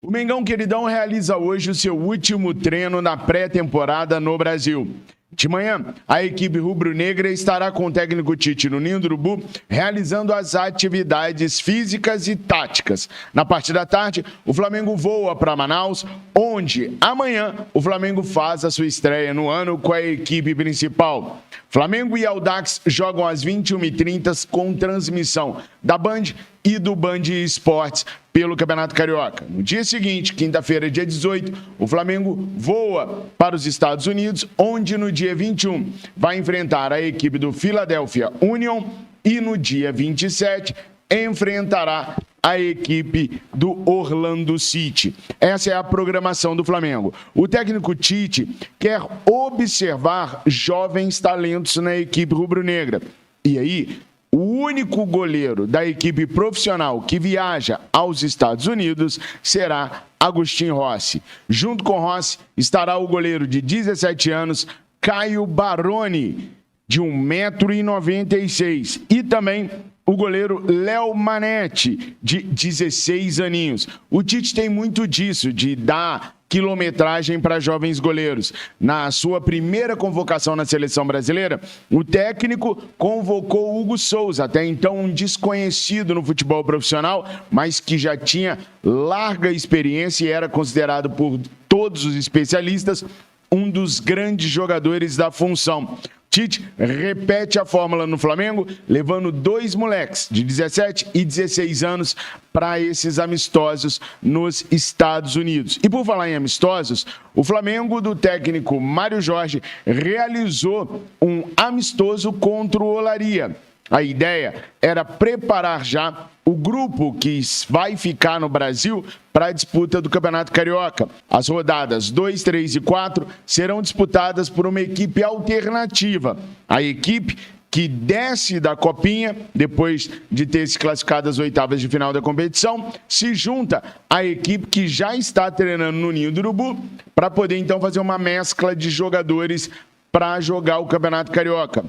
O Mengão Queridão realiza hoje o seu último treino na pré-temporada no Brasil. De manhã, a equipe rubro-negra estará com o técnico Tite no Ninho do Urubu, realizando as atividades físicas e táticas. Na parte da tarde, o Flamengo voa para Manaus, onde amanhã o Flamengo faz a sua estreia no ano com a equipe principal. Flamengo e Audax jogam às 21h30 com transmissão da Band e do Band Esportes pelo Campeonato Carioca. No dia seguinte, quinta-feira, dia 18, o Flamengo voa para os Estados Unidos, onde no dia 21 vai enfrentar a equipe do Philadelphia Union e no dia 27 enfrentará a equipe do Orlando City. Essa é a programação do Flamengo. O técnico Tite quer observar jovens talentos na equipe rubro-negra. E aí, o único goleiro da equipe profissional que viaja aos Estados Unidos será Agustin Rossi. Junto com Rossi estará o goleiro de 17 anos, Caio Baroni, de 1,96 m, e também o goleiro Léo Manetti, de 16 aninhos. O Tite tem muito disso, de dar quilometragem para jovens goleiros. Na sua primeira convocação na seleção brasileira, o técnico convocou Hugo Souza, até então um desconhecido no futebol profissional, mas que já tinha larga experiência e era considerado por todos os especialistas um dos grandes jogadores da função. Tite repete a fórmula no Flamengo, levando 2 moleques de 17 e 16 anos para esses amistosos nos Estados Unidos. E por falar em amistosos, o Flamengo do técnico Mário Jorge realizou um amistoso contra o Olaria. A ideia era preparar já o grupo que vai ficar no Brasil para a disputa do Campeonato Carioca. As rodadas 2, 3 e 4 serão disputadas por uma equipe alternativa. A equipe que desce da Copinha, depois de ter se classificado às oitavas de final da competição, se junta à equipe que já está treinando no Ninho do Urubu para poder então fazer uma mescla de jogadores para jogar o Campeonato Carioca.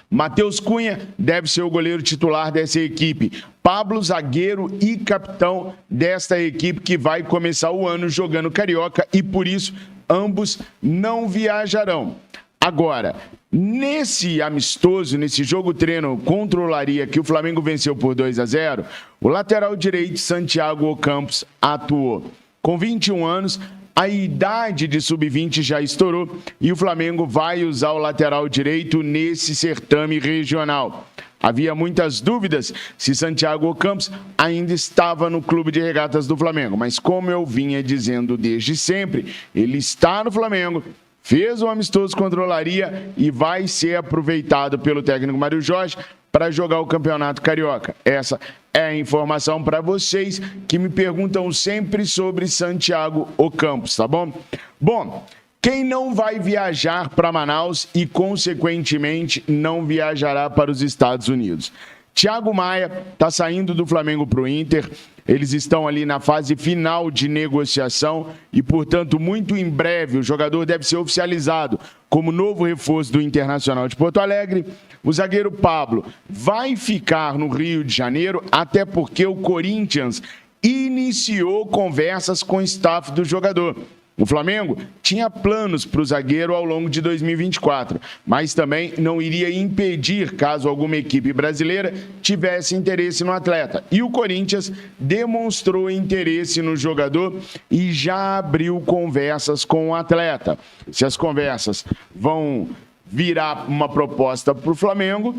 Matheus Cunha deve ser o goleiro titular dessa equipe. Pablo, zagueiro e capitão desta equipe que vai começar o ano jogando Carioca e, por isso, ambos não viajarão. Agora, nesse amistoso, nesse jogo-treino contra o Olaria, que o Flamengo venceu por 2-0, o lateral direito Santiago Ocampos atuou. Com 21 anos, a idade de sub-20 já estourou e o Flamengo vai usar o lateral direito nesse certame regional. Havia muitas dúvidas se Santiago Ocampos ainda estava no clube de regatas do Flamengo, mas como eu vinha dizendo desde sempre, ele está no Flamengo, fez um amistoso contra o Olaria e vai ser aproveitado pelo técnico Mário Jorge para jogar o Campeonato Carioca. Essa é a informação para vocês que me perguntam sempre sobre Santiago Ocampos, tá bom? Bom, quem não vai viajar para Manaus e, consequentemente, não viajará para os Estados Unidos? Thiago Maia está saindo do Flamengo para o Inter. Eles estão ali na fase final de negociação e, portanto, muito em breve o jogador deve ser oficializado como novo reforço do Internacional de Porto Alegre. O zagueiro Pablo vai ficar no Rio de Janeiro, até porque o Corinthians iniciou conversas com o staff do jogador. O Flamengo tinha planos para o zagueiro ao longo de 2024, mas também não iria impedir caso alguma equipe brasileira tivesse interesse no atleta. E o Corinthians demonstrou interesse no jogador e já abriu conversas com o atleta. Se as conversas vão virar uma proposta para o Flamengo,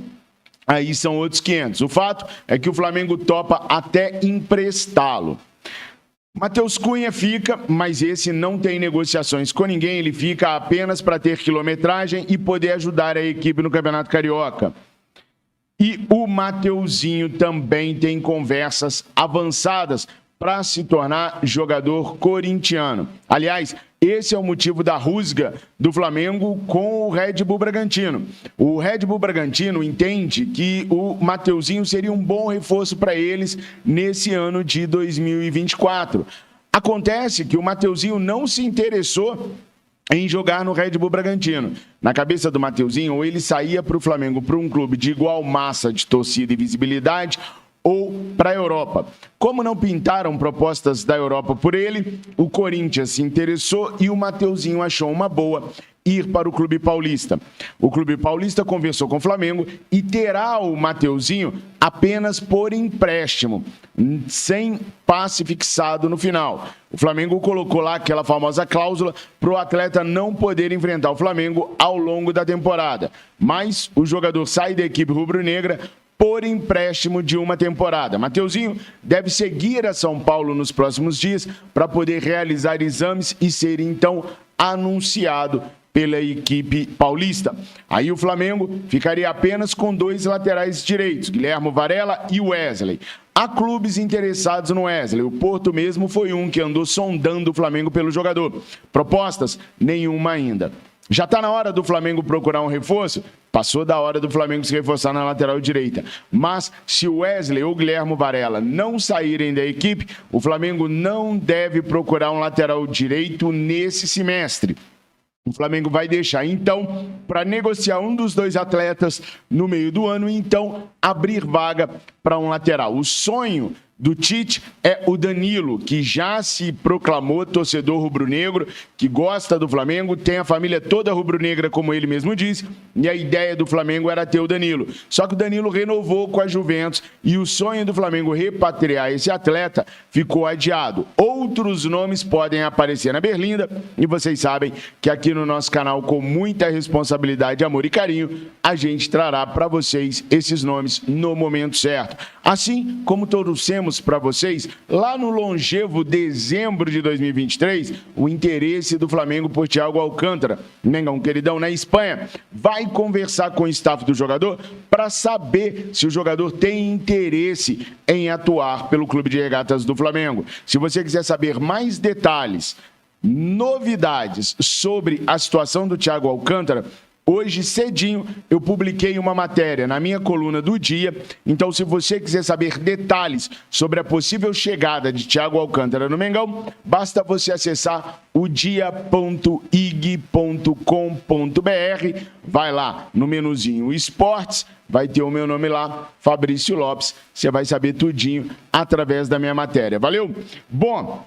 aí são outros 500. O fato é que o Flamengo topa até emprestá-lo. Matheus Cunha fica, mas esse não tem negociações com ninguém, ele fica apenas para ter quilometragem e poder ajudar a equipe no Campeonato Carioca. E o Mateuzinho também tem conversas avançadas para se tornar jogador corintiano. Aliás, esse é o motivo da rusga do Flamengo com o Red Bull Bragantino. O Red Bull Bragantino entende que o Mateuzinho seria um bom reforço para eles nesse ano de 2024. Acontece que o Mateuzinho não se interessou em jogar no Red Bull Bragantino. Na cabeça do Mateuzinho, ou ele saía para o Flamengo para um clube de igual massa de torcida e visibilidade, ou para a Europa. Como não pintaram propostas da Europa por ele, o Corinthians se interessou e o Mateuzinho achou uma boa ir para o Clube Paulista. O Clube Paulista conversou com o Flamengo e terá o Mateuzinho apenas por empréstimo, sem passe fixado no final. O Flamengo colocou lá aquela famosa cláusula para o atleta não poder enfrentar o Flamengo ao longo da temporada. Mas o jogador sai da equipe rubro-negra por empréstimo de uma temporada. Mateuzinho deve seguir a São Paulo nos próximos dias para poder realizar exames e ser, então, anunciado pela equipe paulista. Aí o Flamengo ficaria apenas com 2 laterais direitos, Guilherme Varela e Wesley. Há clubes interessados no Wesley. O Porto mesmo foi um que andou sondando o Flamengo pelo jogador. Propostas? Nenhuma ainda. Já está na hora do Flamengo procurar um reforço? Passou da hora do Flamengo se reforçar na lateral direita. Mas se o Wesley ou o Guilherme Varela não saírem da equipe, o Flamengo não deve procurar um lateral direito nesse semestre. O Flamengo vai deixar, então, para negociar um dos 2 atletas no meio do ano e, então, abrir vaga para um lateral. O sonho do Tite é o Danilo, que já se proclamou torcedor rubro-negro, que gosta do Flamengo, tem a família toda rubro-negra, como ele mesmo disse, e a ideia do Flamengo era ter o Danilo. Só que o Danilo renovou com a Juventus e o sonho do Flamengo repatriar esse atleta ficou adiado. Outros nomes podem aparecer na berlinda e vocês sabem que aqui no nosso canal, com muita responsabilidade, amor e carinho, a gente trará para vocês esses nomes no momento certo. Assim como trouxemos para vocês, lá no longevo dezembro de 2023, o interesse do Flamengo por Thiago Alcântara. Mengão, queridão, na Espanha, vai conversar com o staff do jogador para saber se o jogador tem interesse em atuar pelo Clube de Regatas do Flamengo. Se você quiser saber mais detalhes, novidades sobre a situação do Thiago Alcântara, hoje cedinho eu publiquei uma matéria na minha coluna do dia, então se você quiser saber detalhes sobre a possível chegada de Thiago Alcântara no Mengão, basta você acessar o dia.ig.com.br, vai lá no menuzinho Esportes, vai ter o meu nome lá, Fabrício Lopes, você vai saber tudinho através da minha matéria, valeu? Bom,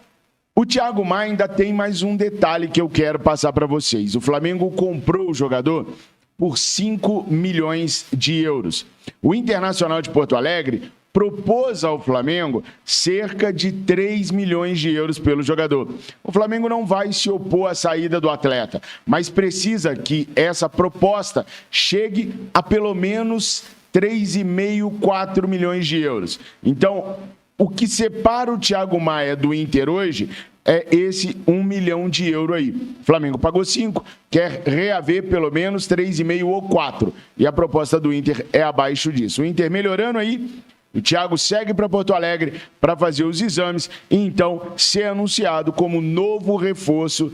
o Thiago Maia ainda tem mais um detalhe que eu quero passar para vocês. O Flamengo comprou o jogador por 5 milhões de euros. O Internacional de Porto Alegre propôs ao Flamengo cerca de 3 milhões de euros pelo jogador. O Flamengo não vai se opor à saída do atleta, mas precisa que essa proposta chegue a pelo menos 3,5, 4 milhões de euros. Então, o que separa o Thiago Maia do Inter hoje é esse 1 milhão de euros aí. O Flamengo pagou 5, quer reaver pelo menos 3,5 ou 4. E a proposta do Inter é abaixo disso. O Inter melhorando aí, o Thiago segue para Porto Alegre para fazer os exames e então ser anunciado como novo reforço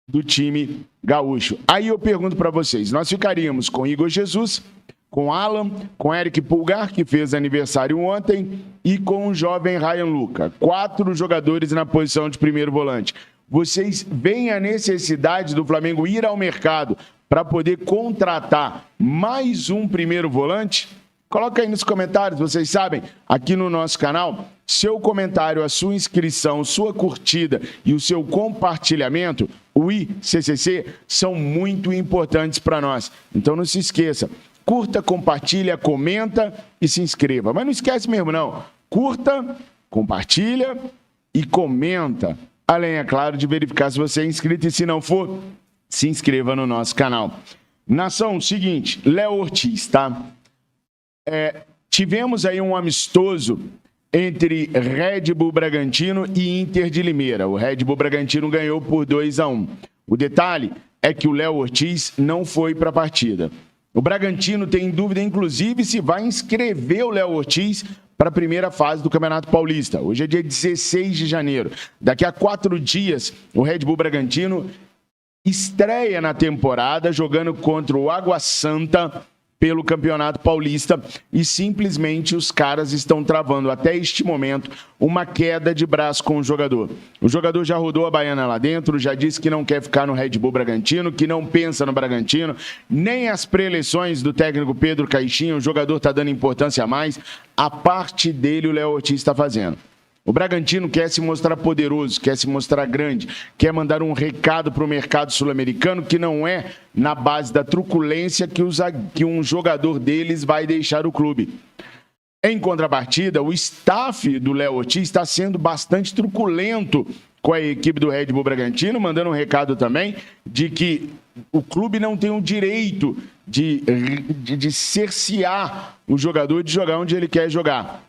do time gaúcho. Aí eu pergunto para vocês, nós ficaríamos com Igor Jesus, com Alan, com Eric Pulgar, que fez aniversário ontem, e com o jovem Ryan Luca. 4 jogadores na posição de primeiro volante. Vocês veem a necessidade do Flamengo ir ao mercado para poder contratar mais um primeiro volante? Coloca aí nos comentários, vocês sabem, aqui no nosso canal, seu comentário, a sua inscrição, sua curtida e o seu compartilhamento, o ICCC, são muito importantes para nós. Então não se esqueça. Curta, compartilha, comenta e se inscreva. Mas não esquece mesmo, não. Curta, compartilha e comenta. Além, é claro, de verificar se você é inscrito e se não for, se inscreva no nosso canal. Nação, seguinte, Léo Ortiz, tá? Tivemos aí um amistoso entre Red Bull Bragantino e Inter de Limeira. O Red Bull Bragantino ganhou por 2-1. O detalhe é que o Léo Ortiz não foi para a partida. O Bragantino tem dúvida, inclusive, se vai inscrever o Léo Ortiz para a primeira fase do Campeonato Paulista. Hoje é dia 16 de janeiro. Daqui a 4 dias, o Red Bull Bragantino estreia na temporada jogando contra o Água Santa pelo Campeonato Paulista e simplesmente os caras estão travando até este momento uma queda de braço com o jogador. O jogador já rodou a baiana lá dentro, já disse que não quer ficar no Red Bull Bragantino, que não pensa no Bragantino, nem as pré-eleições do técnico Pedro Caixinha, o jogador está dando importância a mais, a parte dele o Léo Ortiz está fazendo. O Bragantino quer se mostrar poderoso, quer se mostrar grande, quer mandar um recado para o mercado sul-americano que não é na base da truculência que um jogador deles vai deixar o clube. Em contrapartida, o staff do Léo Ortiz está sendo bastante truculento com a equipe do Red Bull Bragantino, mandando um recado também de que o clube não tem o direito de cercear o jogador de jogar onde ele quer jogar.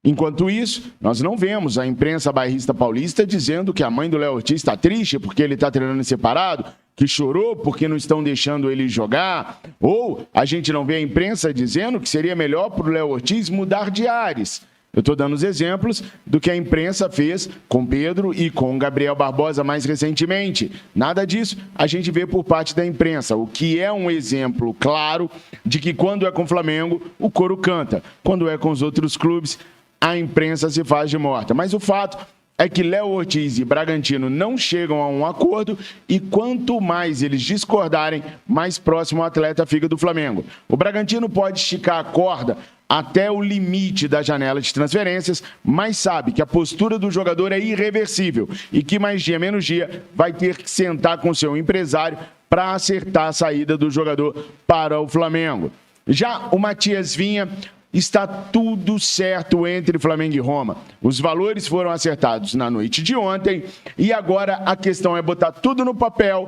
Enquanto isso, nós não vemos a imprensa bairrista paulista dizendo que a mãe do Léo Ortiz está triste porque ele está treinando separado, que chorou porque não estão deixando ele jogar, ou a gente não vê a imprensa dizendo que seria melhor para o Léo Ortiz mudar de ares. Eu estou dando os exemplos do que a imprensa fez com Pedro e com Gabriel Barbosa mais recentemente. Nada disso a gente vê por parte da imprensa, o que é um exemplo claro de que quando é com o Flamengo, o coro canta. Quando é com os outros clubes, a imprensa se faz de morta. Mas o fato é que Léo Ortiz e Bragantino não chegam a um acordo e quanto mais eles discordarem, mais próximo o atleta fica do Flamengo. O Bragantino pode esticar a corda até o limite da janela de transferências, mas sabe que a postura do jogador é irreversível e que mais dia menos dia vai ter que sentar com seu empresário para acertar a saída do jogador para o Flamengo. Já o Matias Vinha, está tudo certo entre Flamengo e Roma. Os valores foram acertados na noite de ontem e agora a questão é botar tudo no papel,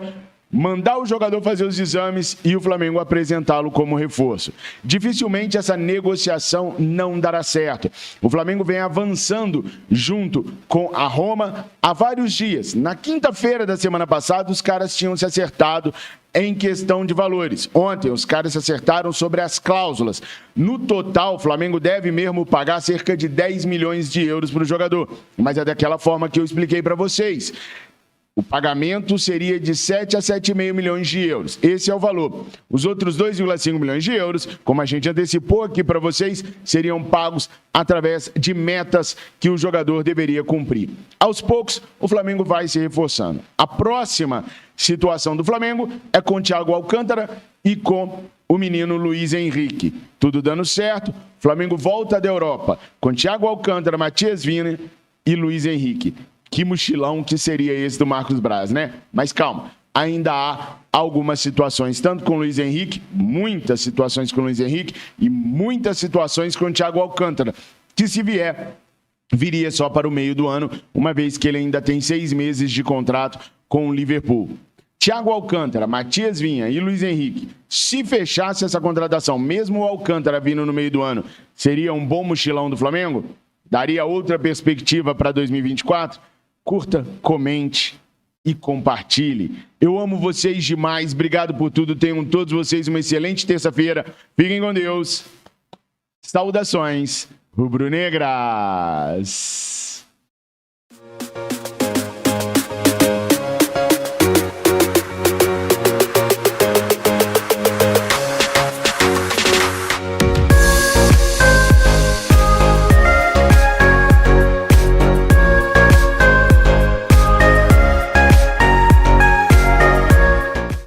mandar o jogador fazer os exames e o Flamengo apresentá-lo como reforço. Dificilmente essa negociação não dará certo. O Flamengo vem avançando junto com a Roma há vários dias. Na quinta-feira da semana passada, os caras tinham se acertado em questão de valores. Ontem, os caras se acertaram sobre as cláusulas. No total, o Flamengo deve mesmo pagar cerca de 10 milhões de euros para o jogador. Mas é daquela forma que eu expliquei para vocês. O pagamento seria de 7 a 7,5 milhões de euros. Esse é o valor. Os outros 2,5 milhões de euros, como a gente antecipou aqui para vocês, seriam pagos através de metas que o jogador deveria cumprir. Aos poucos, o Flamengo vai se reforçando. A próxima situação do Flamengo é com o Thiago Alcântara e com o menino Luiz Henrique. Tudo dando certo, o Flamengo volta da Europa com Thiago Alcântara, Matias Vinha e Luiz Henrique. Que mochilão que seria esse do Marcos Braz, né? Mas calma, ainda há algumas situações, tanto com o Luiz Henrique, muitas situações com o Luiz Henrique e muitas situações com o Thiago Alcântara, que se vier, viria só para o meio do ano, uma vez que ele ainda tem 6 meses de contrato com o Liverpool. Thiago Alcântara, Matias Vinha e Luiz Henrique, se fechasse essa contratação, mesmo o Alcântara vindo no meio do ano, seria um bom mochilão do Flamengo? Daria outra perspectiva para 2024? Curta, comente e compartilhe. Eu amo vocês demais. Obrigado por tudo. Tenham todos vocês uma excelente terça-feira. Fiquem com Deus. Saudações rubro-negras.